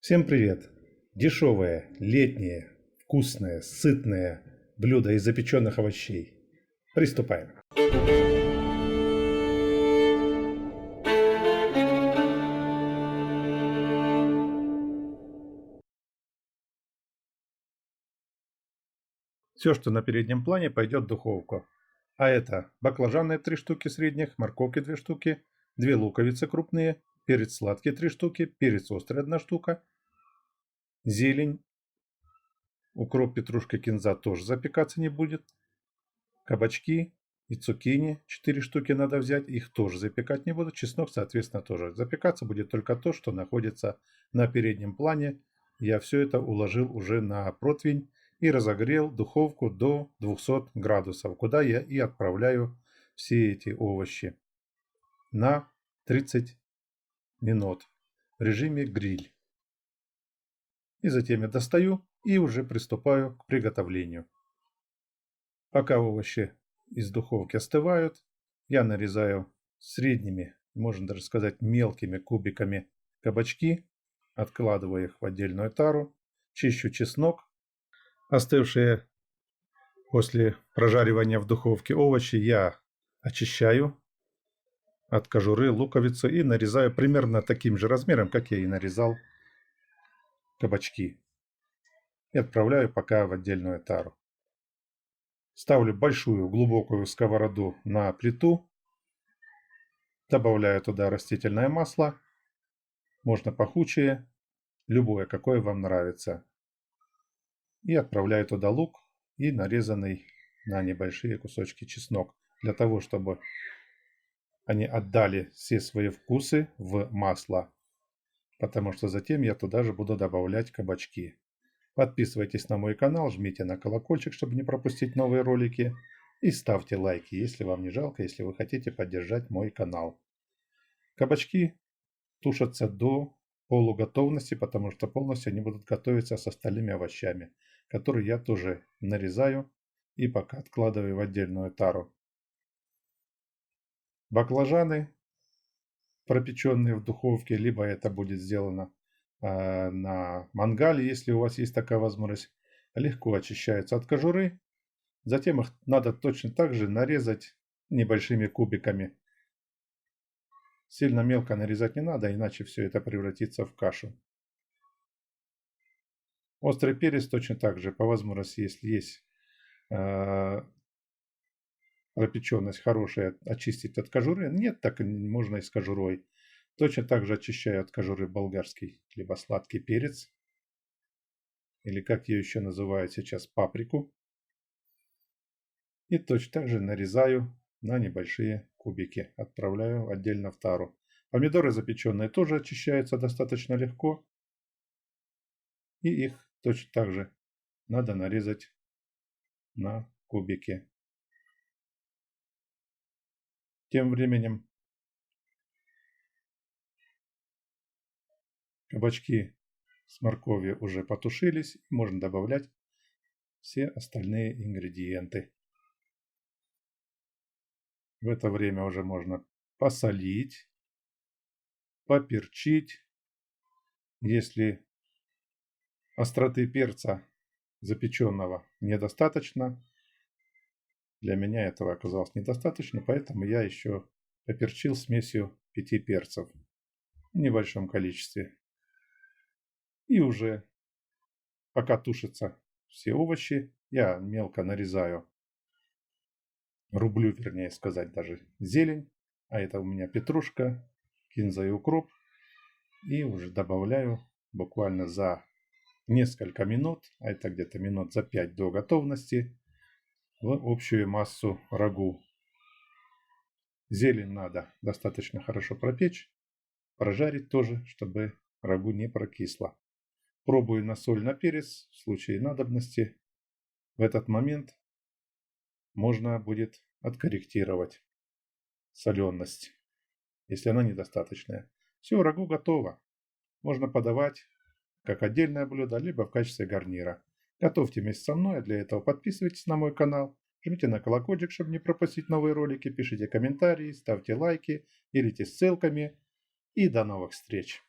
Всем привет! Дешевое, летнее, вкусное, сытное блюдо из запеченных овощей. Приступаем. Все, что на переднем плане, пойдет в духовку. А это баклажаны 3 штуки средних, морковки 2 штуки, 2 луковицы крупные, перец сладкий 3 штуки, перец острый 1 штука, зелень, укроп, петрушка, кинза тоже запекаться не будет, кабачки и цукини 4 штуки надо взять, их тоже запекать не буду, чеснок, соответственно, тоже. Запекаться будет только то, что находится на переднем плане. Я все это уложил уже на противень и разогрел духовку до 200 градусов, куда я и отправляю все эти овощи на 30 минут в режиме гриль. И затем я достаю и уже приступаю к приготовлению. Пока овощи из духовки остывают, я нарезаю средними, можно даже сказать мелкими кубиками кабачки, откладываю их в отдельную тару, чищу чеснок. Остывшие после прожаривания в духовке овощи я очищаю от кожуры, луковицу и нарезаю примерно таким же размером, как я и нарезал кабачки. И отправляю пока в отдельную тару. Ставлю большую глубокую сковороду на плиту. Добавляю туда растительное масло. Можно пахучее, любое, какое вам нравится. И отправляю туда лук и нарезанный на небольшие кусочки чеснок. Для того, чтобы они отдали все свои вкусы в масло. Потому что затем я туда же буду добавлять кабачки. Подписывайтесь на мой канал, жмите на колокольчик, чтобы не пропустить новые ролики. И ставьте лайки, если вам не жалко, если вы хотите поддержать мой канал. Кабачки тушатся до полуготовности, потому что полностью они будут готовиться с остальными овощами, которые я тоже нарезаю и пока откладываю в отдельную тару. Баклажаны, пропеченные в духовке, либо это будет сделано на мангале, если у вас есть такая возможность, легко очищаются от кожуры. Затем их надо точно так же нарезать небольшими кубиками. Сильно мелко нарезать не надо, иначе все это превратится в кашу. Острый перец точно так же, по возможности, если есть пропеченность хорошая, очистить от кожуры. Нет, так можно и с кожурой. Точно так же очищаю от кожуры болгарский, либо сладкий перец. Или как ее еще называют сейчас, паприку. И точно так же нарезаю на небольшие кубики. Отправляю отдельно в тару. Помидоры запеченные тоже очищаются достаточно легко. И их точно так же надо нарезать на кубики. Тем временем кабачки с морковью уже потушились. Можно добавлять все остальные ингредиенты. В это время уже можно посолить, поперчить. Если остроты перца запеченного недостаточно, для меня этого оказалось недостаточно, поэтому я еще поперчил смесью 5 перцев в небольшом количестве. И уже пока тушатся все овощи, я мелко нарезаю, рублю, вернее сказать, даже зелень. А это у меня петрушка, кинза и укроп. И уже добавляю буквально за несколько минут, а это где-то минут за 5 до готовности, в общую массу рагу. Зелень надо достаточно хорошо пропечь, прожарить тоже, чтобы рагу не прокисло. Пробую на соль, на перец. В случае надобности в этот момент можно будет откорректировать соленость, если она недостаточная. Все, рагу готово. Можно подавать как отдельное блюдо, либо в качестве гарнира. Готовьте вместе со мной. Для этого подписывайтесь на мой канал. Жмите на колокольчик, чтобы не пропустить новые ролики. Пишите комментарии, ставьте лайки, делитесь ссылками. И до новых встреч!